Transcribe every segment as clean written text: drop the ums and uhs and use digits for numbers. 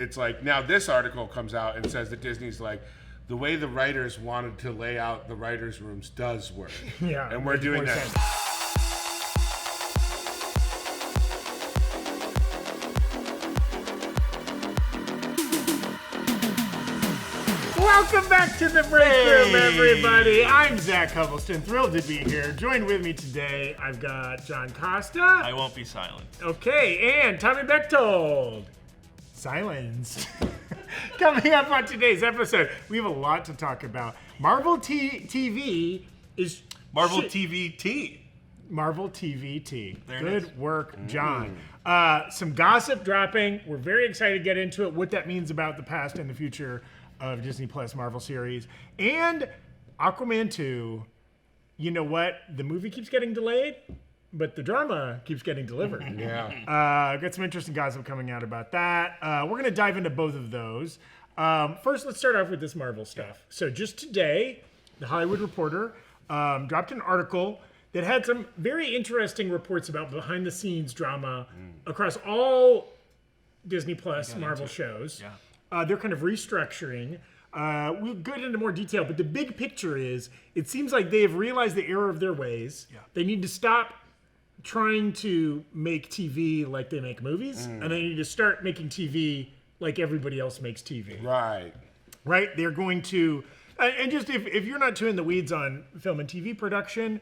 it's like now this article comes out and says that Disney's like, the way the writers wanted to lay out the writers' rooms does work. Yeah, and we're doing that. Sense. Welcome back to the Breakroom, everybody. I'm Zach Huddleston, thrilled to be here. Joined with me today, I've got John Costa. I won't be silent. Okay, and Tommy Bechtold. Silence. Coming up on today's episode, we have a lot to talk about. Marvel TV is... Marvel TVT. Marvel TVT. There Good work, John. Some gossip dropping. We're very excited to get into it, what that means about the past and the future of Disney Plus Marvel series. And Aquaman 2, you know what? The movie keeps getting delayed, but the drama keeps getting delivered. Yeah. Got some interesting gossip coming out about that. We're going to dive into both of those. First, let's start off with this Marvel stuff. So just today, The Hollywood Reporter dropped an article that had some very interesting reports about behind-the-scenes drama across all Disney Plus Marvel shows. Yeah. They're kind of restructuring. We'll go into more detail, but the big picture is it seems like they have realized the error of their ways. Yeah. They need to stop trying to make TV like they make movies, and they need to start making TV like everybody else makes TV. Right? They're going to... And just if you're not too in the weeds on film and TV production,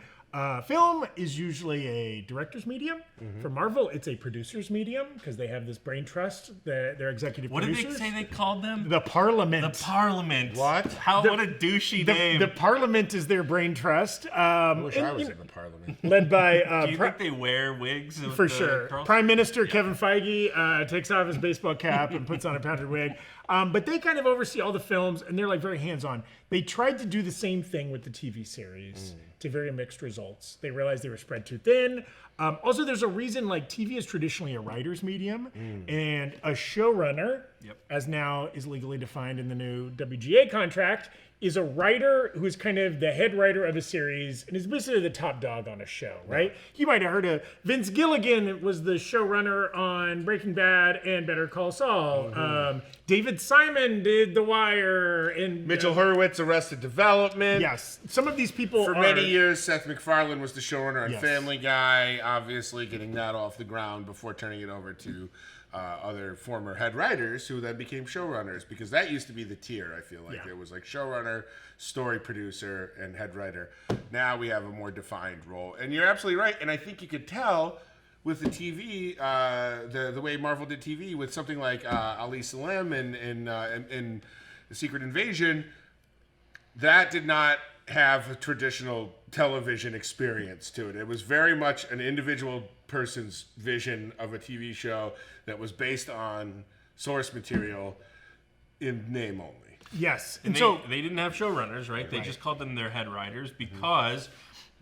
film is usually a director's medium. For Marvel, it's a producer's medium because they have this brain trust, their executive producers. What did they say they called them? The Parliament. The Parliament. What? What a douchey name. The Parliament is their brain trust. I wish I was in the Parliament. Led by... Do you think they wear wigs? For sure. Prime Minister Kevin Feige takes off his baseball cap and puts on a powdered wig. But they kind of oversee all the films, and they're like very hands-on. They tried to do the same thing with the TV series to very mixed results. They realized they were spread too thin. Also, there's a reason like TV is traditionally a writer's medium, and a showrunner, as now is legally defined in the new WGA contract, is a writer who is kind of the head writer of a series and is basically the top dog on a show, right? You might have heard of Vince Gilligan was the showrunner on Breaking Bad and Better Call Saul. David Simon did The Wire. And Mitchell Hurwitz, Arrested Development. Yes. Some of these people For many years, Seth MacFarlane was the showrunner on Yes. Family Guy, obviously getting that off the ground before turning it over to other former head writers who then became showrunners, because that used to be the tier, I feel like. There was like showrunner, story producer, and head writer. Now we have a more defined role. And you're absolutely right. And I think you could tell with the TV, the way Marvel did TV with something like Ali Salam and The Secret Invasion, that did not have a traditional television experience to it. It was very much an individual person's vision of a TV show that was based on source material in name only. Yes. And so they didn't have showrunners, right? They just called them their head writers because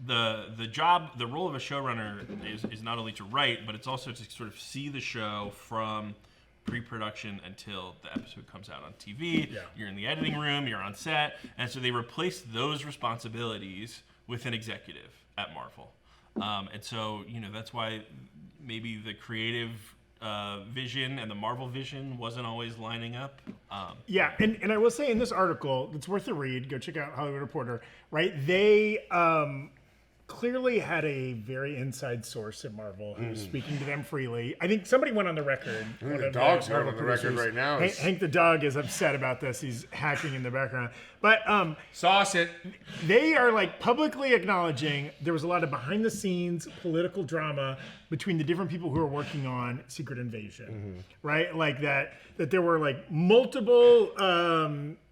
the role of a showrunner is not only to write, but it's also to sort of see the show from pre-production until the episode comes out on TV. You're in the editing room, you're on set, and so they replaced those responsibilities with an executive at Marvel. And so, that's why maybe the creative vision and the Marvel vision wasn't always lining up. And I will say in this article, it's worth a read. Go check out Hollywood Reporter, right? They clearly had a very inside source at Marvel who was speaking to them freely. I think somebody went on the record. The dog's going on the record right now. Hank the dog is upset about this. He's hacking in the background. But Sauce it. they are like publicly acknowledging there was a lot of behind the scenes political drama between the different people who are working on Secret Invasion, right? Like that there were like multiple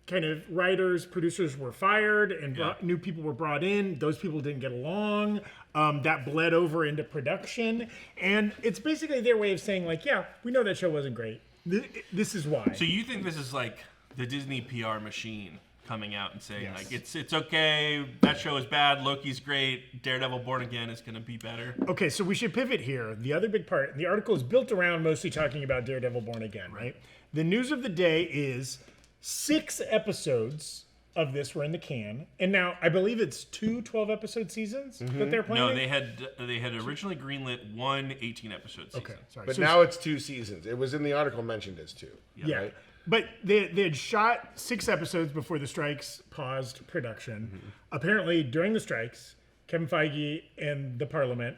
kind of writers, producers were fired and new people were brought in. Those people didn't get along. That bled over into production. And it's basically their way of saying like, yeah, we know that show wasn't great. This is why. So you think this is like the Disney PR machine coming out and saying like, it's okay, that show is bad, Loki's great, Daredevil Born Again is going to be better? Okay, so we should pivot here. The other big part, the article is built around mostly talking about Daredevil Born Again, right? The news of the day is 6 episodes of this were in the can, and now I believe it's 2 12-episode seasons that they're planning. No, they had originally greenlit one 18-episode season. Okay, sorry. But So now it's 2 seasons. It was in the article mentioned as 2. yeah. Right? But they had shot 6 episodes before the strikes paused production. Apparently, during the strikes, Kevin Feige and the Parliament,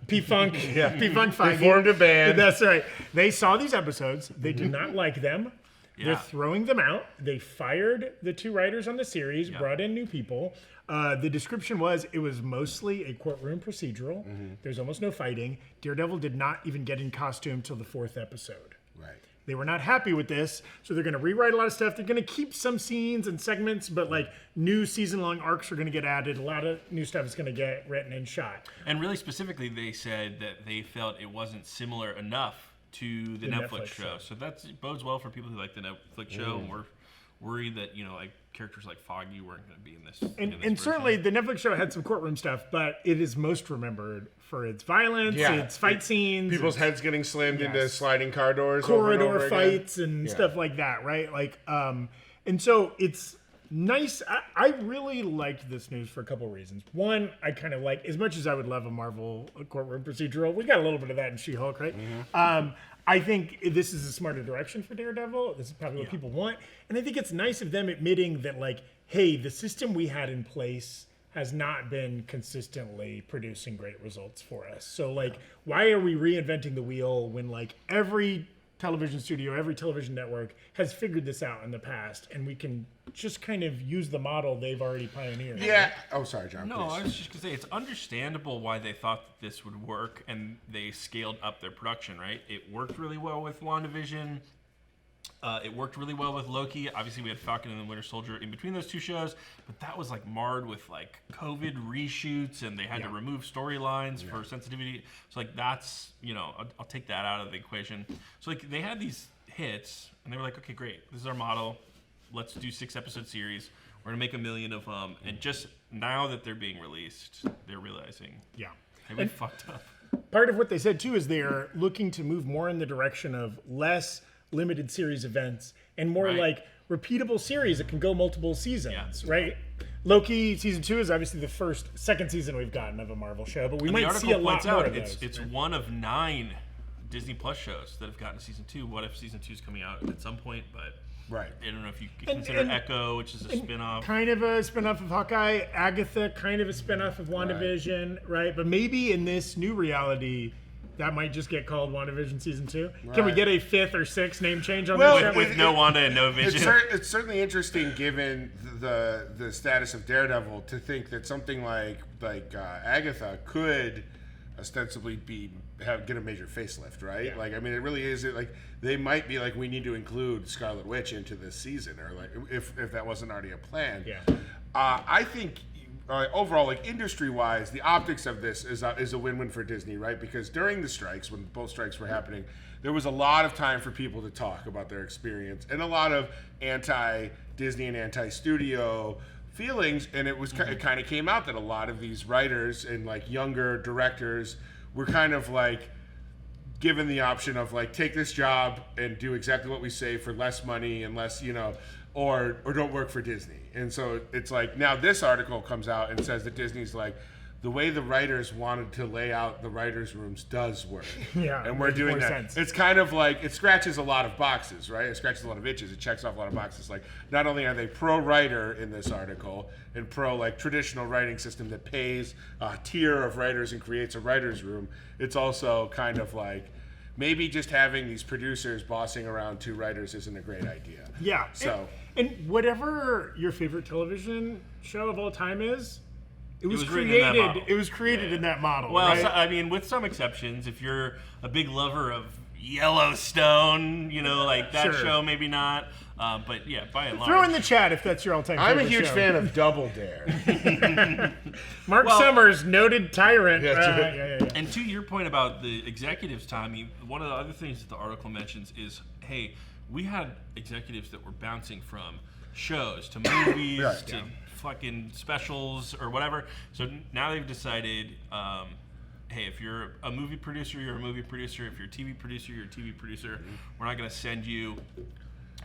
P-Funk Feige, formed a band. That's right. They saw these episodes. They did not like them. Yeah. They're throwing them out. They fired the 2 writers on the series, brought in new people. The description was it was mostly a courtroom procedural. There's almost no fighting. Daredevil did not even get in costume till the 4th episode. Right. They were not happy with this, so they're going to rewrite a lot of stuff. They're going to keep some scenes and segments, but like new season-long arcs are going to get added. A lot of new stuff is going to get written and shot. And really specifically, they said that they felt it wasn't similar enough to the Netflix show. So that bodes well for people who like the Netflix show, and we're worried that like characters like Foggy weren't going to be in this. And certainly the Netflix show had some courtroom stuff, but it is most remembered for its violence, its fight scenes, People's heads getting slammed into sliding car doors, corridor over and over fights, and stuff like that, right? Like, and so it's nice. I really liked this news for a couple of reasons. One, I kind of like, as much as I would love a Marvel courtroom procedural, we got a little bit of that in She-Hulk, right? I think this is a smarter direction for Daredevil. This is probably what people want. And I think it's nice of them admitting that, like, hey, the system we had in place has not been consistently producing great results for us. So, like, why are we reinventing the wheel when, like, every television studio, every television network has figured this out in the past, and we can just kind of use the model they've already pioneered. Yeah. Oh, sorry, John. No, please. I was just going to say, it's understandable why they thought that this would work, and they scaled up their production, right? It worked really well with WandaVision. It worked really well with Loki. Obviously, we had Falcon and the Winter Soldier in between those 2 shows, but that was like marred with like COVID reshoots, and they had to remove storylines for sensitivity. So like that's, I'll take that out of the equation. So like they had these hits, and they were like, okay, great, this is our model. Let's do 6-episode series. We're gonna make 1 million of them, and just now that they're being released, they're realizing, hey, we fucked up. Part of what they said too is they're looking to move more in the direction of less limited series events and more like repeatable series that can go multiple seasons, right? Loki season 2 is obviously the second season we've gotten of a Marvel show, but we might see a lot more of those. It's one of 9 Disney Plus shows that have gotten to season 2. What if season 2 is coming out at some point? But Right. I don't know if you consider Echo, which is a spin-off. Kind of a spin-off of Hawkeye. Agatha, kind of a spin-off of WandaVision, right? But maybe in this new reality, that might just get called WandaVision Season 2. Right. Can we get a 5th or 6th name change on this show? With no Wanda and no Vision? It's certainly interesting, given the status of Daredevil, to think that something like Agatha could ostensibly get a major facelift, right? Yeah. Like, I mean, it really is. Like, they might be like, we need to include Scarlet Witch into this season, or like if that wasn't already a plan. Yeah. I think overall, like industry-wise, the optics of this is a win-win for Disney, right? Because during the strikes, when both strikes were happening, there was a lot of time for people to talk about their experience and a lot of anti-Disney and anti-studio feelings, and it kind of came out that a lot of these writers and like younger directors were kind of like given the option of like, take this job and do exactly what we say for less money and less, or don't work for Disney. And so it's like, now this article comes out and says that Disney's like, the way the writers wanted to lay out the writers' rooms does work. Yeah, and we're doing that. Sense. It's kind of like, it scratches a lot of boxes, right? It scratches a lot of itches. It checks off a lot of boxes. Like, not only are they pro-writer in this article and like traditional writing system that pays a tier of writers and creates a writer's room, it's also kind of like, maybe just having these producers bossing around 2 writers isn't a great idea. Yeah. So, and whatever your favorite television show of all time is, it was written in that created. model. It was created in that model. Well, right? so, I mean, with some exceptions, if you're a big lover of Yellowstone, like that show, maybe not. But yeah, by and large. Throw in the chat if that's your all-time favorite I'm a huge show. fan of Double Dare. Mark Summers, noted tyrant. Yeah. And to your point about the executives, Tommy, one of the other things that the article mentions is, hey, we had executives that were bouncing from shows to movies to fucking specials or whatever. So now they've decided, hey, if you're a movie producer, you're a movie producer. If you're a TV producer, you're a TV producer. We're not going to send you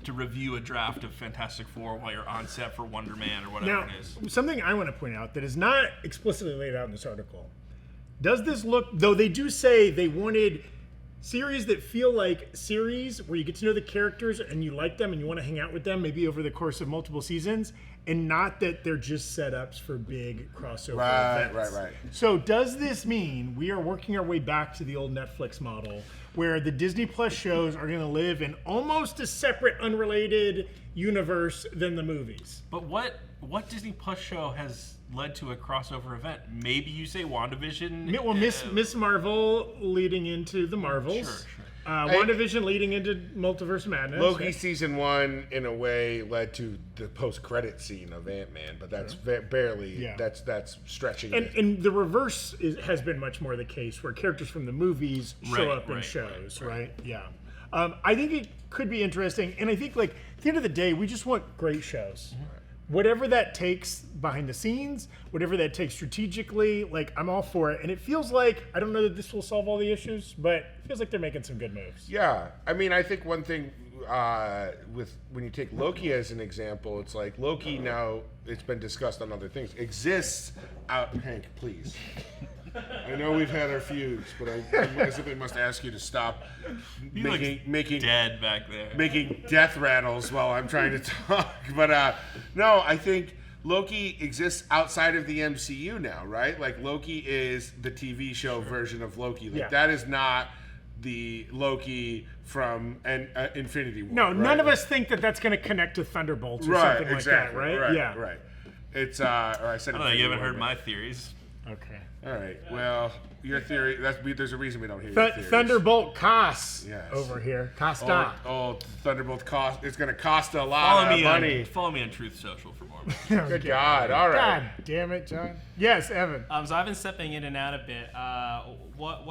to review a draft of Fantastic Four while you're on set for Wonder Man or whatever Now, it is. something I want to point out that is not explicitly laid out in this article. Does this look, though they do say they wanted series that feel like series where you get to know the characters and you like them and you want to hang out with them maybe over the course of multiple seasons, and not that they're just setups for big crossover events. Right. So does this mean we are working our way back to the old Netflix model where the Disney Plus shows are going to live in almost a separate, unrelated universe than the movies? But what Disney Plus show has led to a crossover event? Maybe you say WandaVision. Well, Miss Marvel leading into the Marvels. Sure. WandaVision leading into Multiverse Madness. Loki season 1, in a way, led to the post-credit scene of Ant-Man, but that's barely. Yeah. That's stretching it. And the reverse has been much more the case, where characters from the movies show up in right, shows, right? Yeah. I think it could be interesting, and I think, like, at the end of the day, we just want great shows. Mm-hmm. Whatever that takes behind the scenes, whatever that takes strategically, like, I'm all for it. And it feels like, I don't know that this will solve all the issues, but it feels like they're making some good moves. Yeah, I mean, I think one thing with when you take Loki as an example, it's like Loki now, it's been discussed on other things, exists out. Hank, please. I know we've had our feuds, but I simply must ask you to stop making dead back there, making death rattles while I'm trying to talk. But no, I think Loki exists outside of the MCU now, right? Like, Loki is the TV show version of Loki. Like, that is not the Loki from Infinity War. No, right? none of us think that that's going to connect to Thunderbolts or something like that, right? Yeah. Right. It's or I said. I don't know. You haven't heard my theories. Okay. All right. Well, your theory. There's a reason we don't hear your theories. Thunderbolt Cost Yes. over here. Costa. Oh, Thunderbolt cost. It's going to cost a lot of money. Follow me on Truth Social for more. Good God. All right. God damn it, John. Yes, Evan. So I've been stepping in and out a bit. What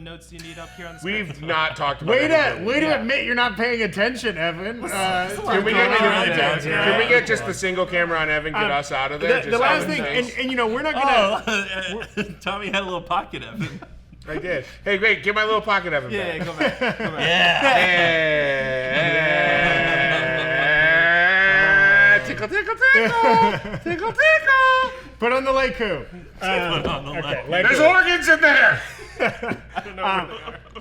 notes do you need up here on the screen? We've not talked about Way anything. to admit you're not paying attention, Evan. Can we get just the single camera on Evan, get us out of there? The last thing, and you know, we're not gonna. Tommy had a little pocket of it. I did. Hey, wait, get my little pocket Evan back. Yeah, go back. Tickle, tickle, tickle. Tickle, tickle. Put on the Leiku. There's organs in there.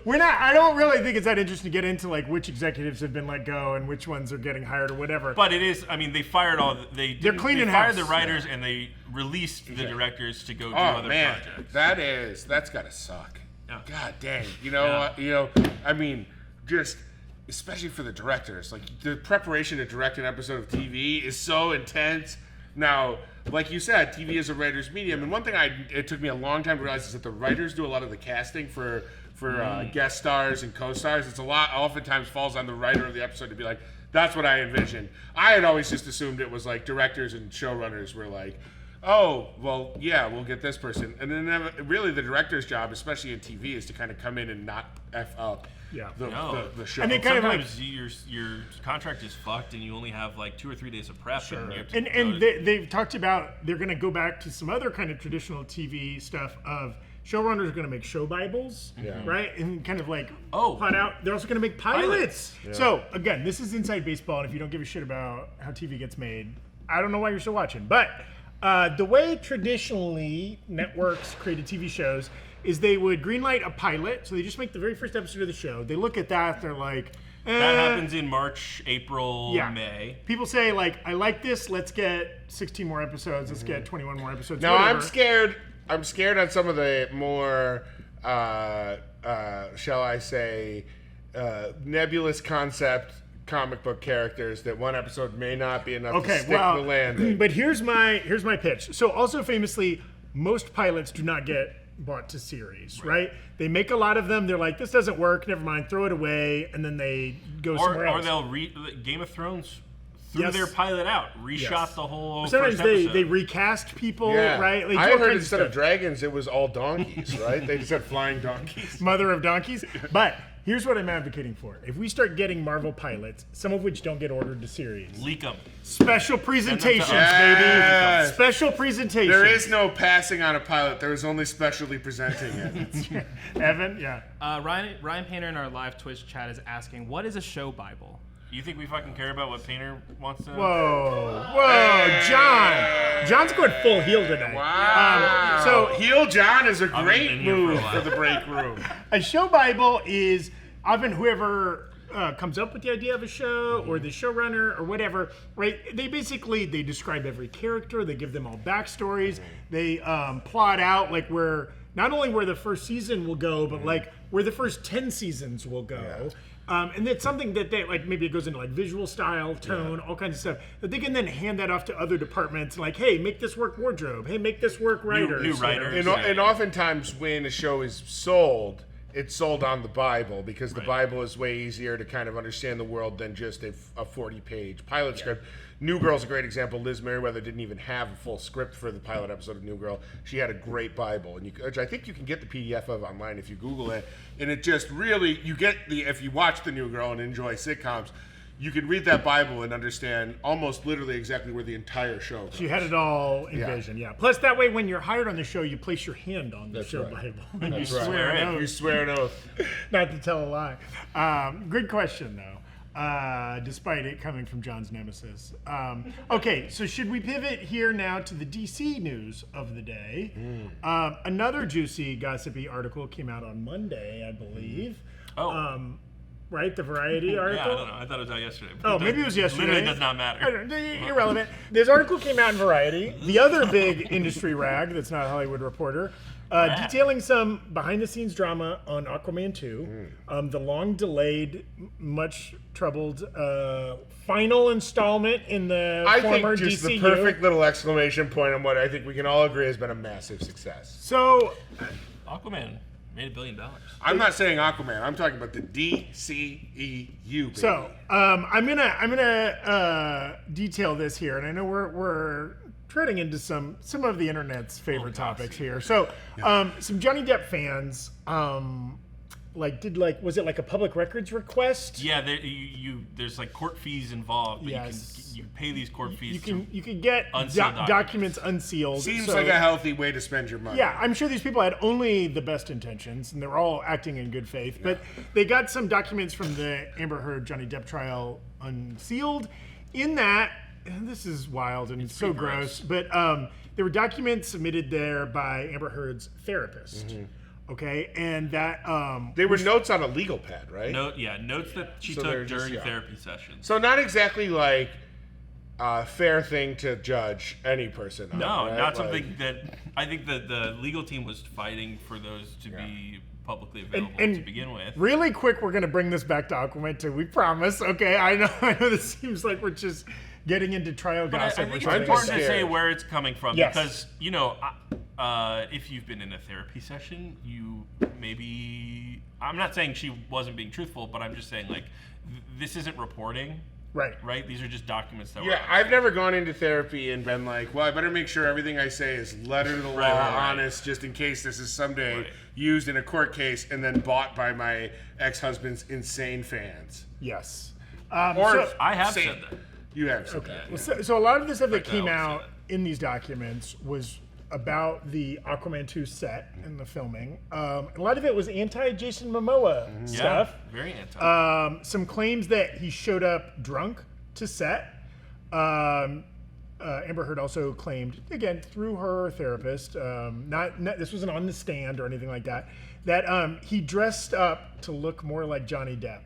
I don't really think it's that interesting to get into, like, which executives have been let go and which ones are getting hired or whatever. But it is. I mean, they fired all. They're cleaning They fired house. the writers and they released the directors to go do other projects. That's gotta suck. Yeah. God dang. You know, I mean, just especially for the directors, like, the preparation to direct an episode of TV is so intense. Now, like you said, TV is a writer's medium, and one thing it took me a long time to realize is that the writers do a lot of the casting for guest stars and co-stars. It's oftentimes falls on the writer of the episode to be like, that's what I envisioned. I had always just assumed it was like directors and showrunners were like, oh, well, yeah, we'll get this person. And then really the director's job, especially in TV, is to kind of come in and not F up the show. And they kind of sometimes your contract is fucked and you only have like 2 or 3 days of prep. Sure. And you have to And they've talked about they're going to go back to some other kind of traditional TV stuff of showrunners are going to make show Bibles, right? And kind of like plot out. They're also going to make pilots. Yeah. So, again, this is inside baseball, and if you don't give a shit about how TV gets made, I don't know why you're still watching. But the way traditionally networks created TV shows is they would greenlight a pilot. So they just make the very first episode of the show. They look at that. They're like, that happens in March, April, May. People say, like, I like this. Let's get 16 more episodes. Let's get 21 more episodes. Now, whatever. I'm scared on some of the more, shall I say, nebulous concept comic book characters that one episode may not be enough to stick the landing. But here's my pitch. So also famously, most pilots do not get bought to series, right? They make a lot of them. They're like, this doesn't work. Never mind. Throw it away. And then they go somewhere else. Or they'll Game of Thrones threw their pilot out, reshot the whole Sometimes first episode. they recast people, right? Like, I heard instead of dragons, it was all donkeys, right? They just had flying donkeys. Mother of donkeys. But here's what I'm advocating for. If we start getting Marvel pilots, some of which don't get ordered to series. Leak them. Special presentations, Yes. baby. Special presentations. There is no passing on a pilot. There is only specially presenting it. Evan, Ryan Painter in our live Twitch chat is asking, what is a show Bible? You think we fucking care about what Painter wants to know? Whoa, John. John's going full heel today. Wow. So heel John is a great been here for a move while. for the break room. A show Bible is often whoever comes up with the idea of a show or the showrunner or whatever, right? They describe every character. They give them all backstories. They plot out like not only where the first season will go, but like where the first 10 seasons will go. Yeah. And it's something that they like. Maybe it goes into like visual style, tone, all kinds of stuff. That they can then hand that off to other departments. Like, hey, make this work wardrobe. Hey, make this work writers. New writers. And oftentimes when a show is sold, it's sold on the Bible because the Bible is way easier to kind of understand the world than just a 40-page pilot script. New Girl's a great example. Liz Merriweather didn't even have a full script for the pilot episode of New Girl. She had a great Bible, which I think you can get the PDF of online if you Google it. And it just really, if you watch the New Girl and enjoy sitcoms, you can read that Bible and understand almost literally exactly where the entire show goes. She had it all envisioned, yeah. Plus, that way, when you're hired on the show, you place your hand on the show Bible. And That's you right. swear an oath. You swear an oath. Not to tell a lie. Good question, though, despite it coming from John's nemesis. Okay, so should we pivot here now to the DC news of the day? Another juicy, gossipy article came out on Monday, I believe. Right, the Variety article? Yeah, I don't know. I thought it was out yesterday. Oh, maybe it was yesterday. Literally does not matter. Irrelevant. This article came out in Variety, the other big industry rag that's not a Hollywood Reporter, detailing some behind-the-scenes drama on Aquaman 2, the long-delayed, much-troubled final installment in the former I think just DCU. the perfect little exclamation point on what I think we can all agree has been a massive success. So, Aquaman made $1 billion. I'm not saying Aquaman. I'm talking about the DCEU. Baby. So I'm gonna detail this here, and I know we're treading into some of the internet's favorite topics here. So some Johnny Depp fans was it like a public records request? Yeah, there's like court fees involved, but Yes. you pay these court fees. You can get Unsealed documents unsealed. Seems like a healthy way to spend your money. Yeah, I'm sure these people had only the best intentions, and they were all acting in good faith. But they got some documents from the Amber Heard Johnny Depp trial unsealed. In that, and this is wild and so gross, but there were documents submitted there by Amber Heard's therapist. Okay, and that They were notes on a legal pad, right? Notes that she So they're took just- during therapy sessions. So not exactly like a fair thing to judge any person on. No, right? not something that I think that the legal team was fighting for those to be publicly available to begin with. Really quick, we're going to bring this back to Aquaman 2. We promise. Okay, I know this seems like we're just getting into trial But I gossip. think or it's something. important to scared. say where it's coming from Yes. because, if you've been in a therapy session, you maybe... I'm not saying she wasn't being truthful, but I'm just saying, this isn't reporting, right? These are just documents that were... Yeah, I've never gone into therapy and been like, well, I better make sure everything I say is letter to the law, honest, just in case this is someday used in a court case and then bought by my ex-husband's insane fans. Yes. Or I have said that. You have said that. So a lot of the stuff that I came always out say in these documents was about the Aquaman 2 set and the filming. A lot of it was anti-Jason Momoa stuff. Yeah, very anti. Some claims that he showed up drunk to set. Amber Heard also claimed, again, through her therapist, this wasn't on the stand or anything like that, that he dressed up to look more like Johnny Depp.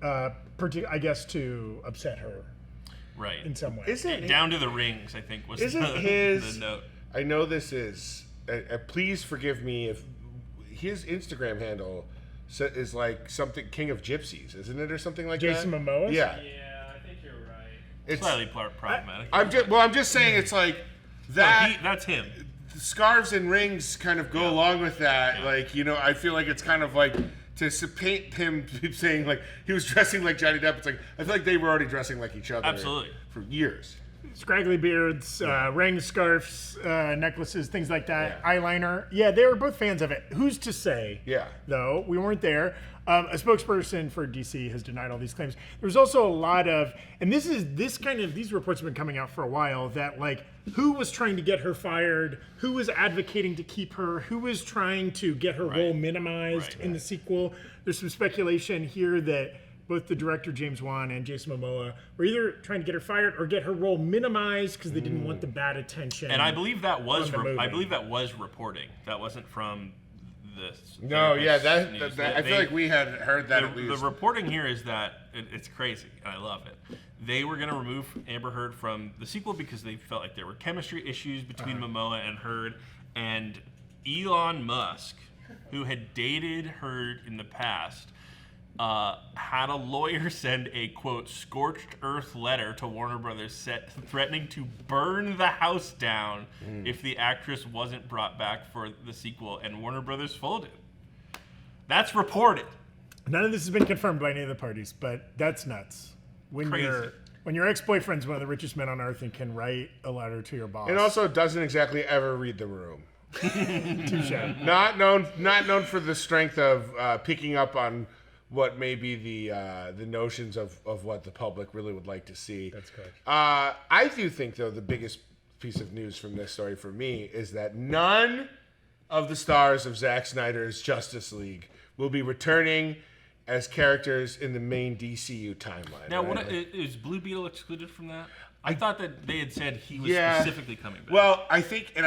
I guess to upset her right. in some way. Down to the rings, I think, was Isn't the note. I know this is... please forgive me if his Instagram handle is like something King of Gypsies, isn't it, or something like Jason that? Momoa? Yeah. Yeah, I think you're right. It's Slightly problematic. I'm just saying it's like that. That's him. Scarves and rings kind of go along with that. Like, I feel like it's kind of like to paint him saying like he was dressing like Johnny Depp. It's like I feel like they were already dressing like each other. Absolutely. For years. Scraggly beards, rings, scarves, necklaces, things like that. Eyeliner. Yeah, they were both fans of it. Who's to say? Yeah. Though we weren't there. A spokesperson for DC has denied all these claims. There's also a lot of, and these reports have been coming out for a while, that like who was trying to get her fired, who was advocating to keep her, who was trying to get her role minimized in the sequel. There's some speculation here that both the director James Wan and Jason Momoa were either trying to get her fired or get her role minimized because they didn't want the bad attention. And I believe that was movie. I believe that was reporting. That wasn't from the. No, yeah, news. I feel like we had heard that at least. The reporting here is that it's crazy, and I love it. They were going to remove Amber Heard from the sequel because they felt like there were chemistry issues between Momoa and Heard, and Elon Musk, who had dated Heard in the past, had a lawyer send a, quote, scorched earth letter to Warner Brothers threatening to burn the house down if the actress wasn't brought back for the sequel, and Warner Brothers folded. That's reported. None of this has been confirmed by any of the parties, but that's nuts. When your ex-boyfriend's one of the richest men on earth and can write a letter to your boss. And also doesn't exactly ever read the room. Touche. Not known for the strength of picking up on what may be the notions of what the public really would like to see. That's correct. I do think, though, the biggest piece of news from this story for me is that none of the stars of Zack Snyder's Justice League will be returning as characters in the main DCU timeline. Now, right? is Blue Beetle excluded from that? I thought that they had said he was Yeah. specifically coming back. Well, I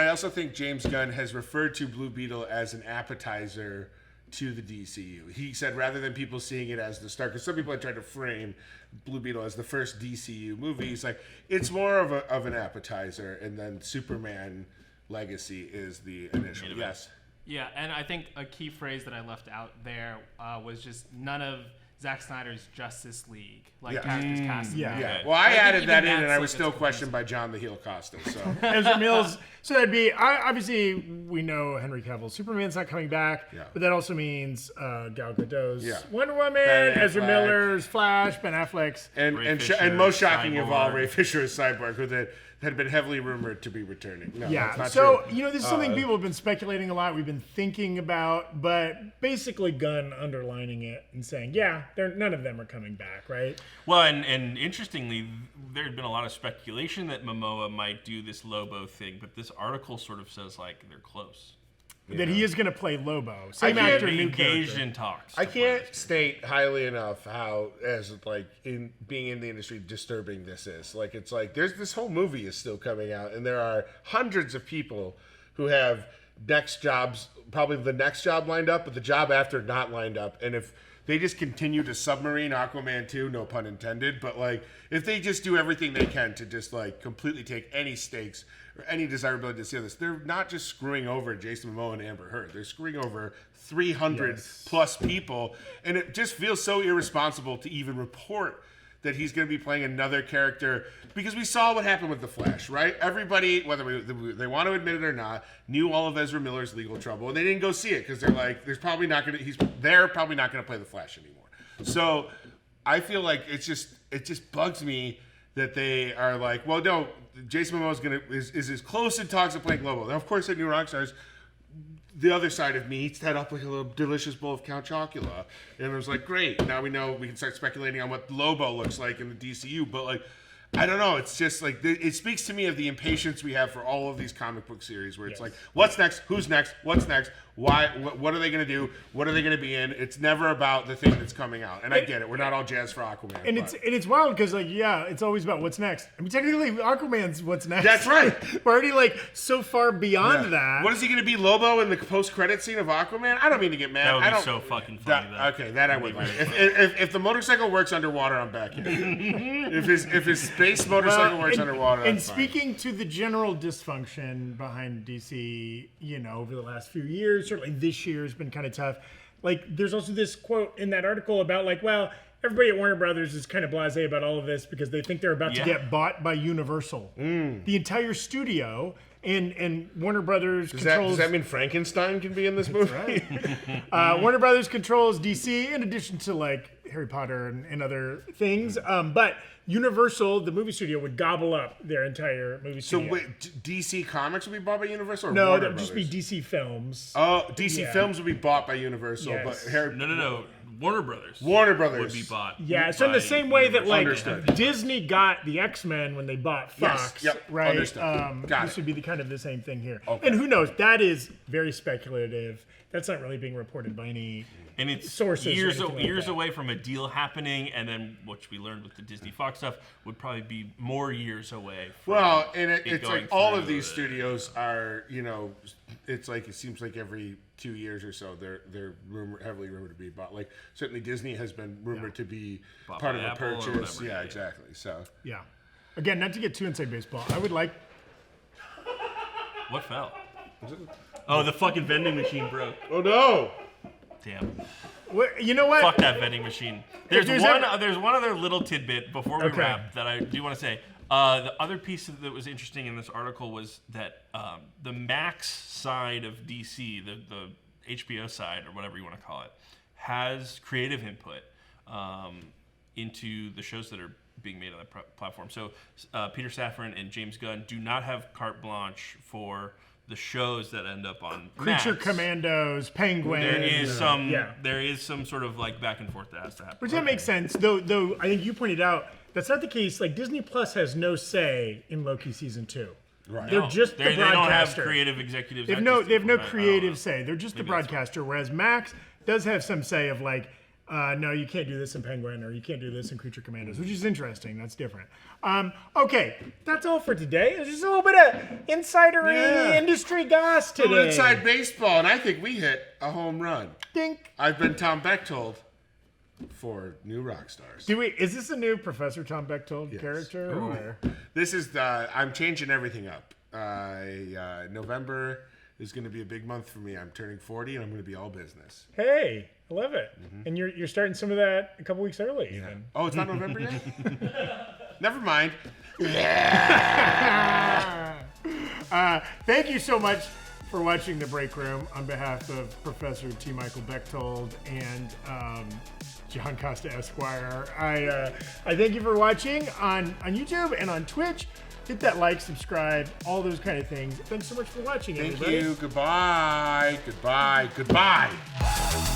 also think James Gunn has referred to Blue Beetle as an appetizer to the DCU. He said rather than people seeing it as the start, because some people had tried to frame Blue Beetle as the first DCU movie. He's like, it's more of an appetizer, and then Superman Legacy is the initial. Yes. Yeah, and I think a key phrase that I left out there was just none of Zack Snyder's Justice League characters cast. Yeah. Yeah. Okay. Well, I think added even that in, that's and I like was it's still confusing. questioned by John the Heel Costa. So Ezra Mills. So that'd be obviously we know Henry Cavill's Superman's not coming back, Yeah. but that also means Gal Gadot's Yeah. Wonder Woman, Ben Ezra Affleck. Miller's Flash, Ben Affleck's. and Ray and, Fisher, and most shocking of all, Cyborg. Ray Fisher is Cyborg, who had been heavily rumored to be returning. No, that's Yeah. not So true. this is something people have been speculating a lot. We've been thinking about, but basically Gunn underlining it and saying, yeah, none of them are coming back, right? Well, and interestingly, there had been a lot of speculation that Momoa might do this Lobo thing, but this article sort of says like they're close. That he is going to play Lobo. Same can't actor, They're new engaged character. in talks. I to play can't this. state highly enough how, as like in being in the industry, disturbing this is. Like, it's like there's this whole movie is still coming out, and there are hundreds of people who have next jobs, probably the next job lined up, but the job after not lined up. And if they just continue to submarine Aquaman 2, no pun intended, but like if they just do everything they can to just like completely take any stakes or any desirability to see this, they're not just screwing over Jason Momoa and Amber Heard. They're screwing over 300 plus people, and it just feels so irresponsible to even report that he's going to be playing another character, because we saw what happened with The Flash, right? Everybody, whether they want to admit it or not, knew all of Ezra Miller's legal trouble, and they didn't go see it because they're like, they're probably not going to play The Flash anymore. So I feel like it just bugs me that they are like, well, no, Jason Momoa is as close in talks of playing Lobo. Now, of course, at New Rockstars, the other side of me eats that up like a little delicious bowl of Count Chocula. And it was like, great, now we know we can start speculating on what Lobo looks like in the DCU. But like, I don't know. It's just like, it speaks to me of the impatience we have for all of these comic book series where it's like, what's next? Who's next? What's next? Why? What are they going to do? What are they going to be in? It's never about the thing that's coming out. And I get it. We're not all jazzed for Aquaman. And but- it's wild because like it's always about what's next. I mean technically Aquaman's what's next. That's right. We're already like so far beyond that. What is he going to be, Lobo, in the post-credit scene of Aquaman? I don't mean to get mad. That would I be don't, so fucking funny. that I would like. If the motorcycle works underwater, I'm back here. if his space motorcycle works underwater, And that's fine. speaking to the general dysfunction behind DC, over the last few years, certainly this year has been kind of tough. Like, there's also this quote in that article about like, well, everybody at Warner Brothers is kind of blasé about all of this because they think they're about to get bought by Universal. The entire studio and Warner Brothers controls. Does that mean Frankenstein can be in this movie? Warner Brothers controls DC in addition to like Harry Potter and other things. But Universal, the movie studio, would gobble up their entire movie So studio. wait, DC Comics would be bought by Universal? Or No, Warner that would just be Brothers? DC Films. Oh, DC Yeah. Films would be bought by Universal, Yes. but Harry. No. Warner Brothers. Warner Brothers would be bought. Yeah, so in by the same way that like Understood. Disney got the X-Men when they bought Fox, Yep. right? Understood. Got This it. would be kind of the same thing here. Okay. And who knows? That is very speculative. That's not really being reported by any and it's sources or years anything like that. away from a deal happening, and then which we learned with the Disney Fox stuff would probably be more years away. From Well, and it's going like all of through these studios are, it's like it seems like every 2 years or so they're heavily rumored to be bought. Like certainly Disney has been rumored to be Bought part by of a Apple or purchase. whatever, Yeah, yeah. exactly. So Yeah. Again, not to get too inside baseball, I would like. What fell? Oh, the fucking vending machine broke. oh no. Damn. You know what? Fuck that vending machine. There's there's one. ever- There's one other little tidbit before we Okay. wrap that I do want to say. The other piece that was interesting in this article was that the Max side of DC, the HBO side or whatever you want to call it, has creative input into the shows that are being made on the platform. So Peter Safran and James Gunn do not have carte blanche for the shows that end up on Creature Max. Commandos, Penguin. There is some. Yeah. There is some sort of like back and forth that has to happen. Which that makes sense, though I think you pointed out that's not the case. Like Disney Plus has no say in Loki season 2. Right. They're just the They don't have broadcaster. creative executives. They have no artistic people. I don't creative know. say. They're just the Maybe that's broadcaster. Whereas Max does have some say of like, no, you can't do this in Penguin, or you can't do this in Creature Commandos, which is interesting. That's different. Okay, that's all for today. There's just a little bit of insider industry goss A today. little inside baseball, and I think we hit a home run. Dink. I've been Tom Bechtold for New Rockstars. Is this a new Professor Tom Bechtold character? Or? This is I'm changing everything up. November is going to be a big month for me. I'm turning 40, and I'm going to be all business. Hey, I love it. And you're starting some of that a couple weeks early. Even. Oh, it's not November yet? Never mind. Thank you so much for watching The Break Room on behalf of Professor T. Michael Bechtold and John Costa Esquire. I thank you for watching on YouTube and on Twitch. Hit that like, subscribe, all those kind of things. Thanks so much for watching, Thank everybody. you. Goodbye. Goodbye. Goodbye.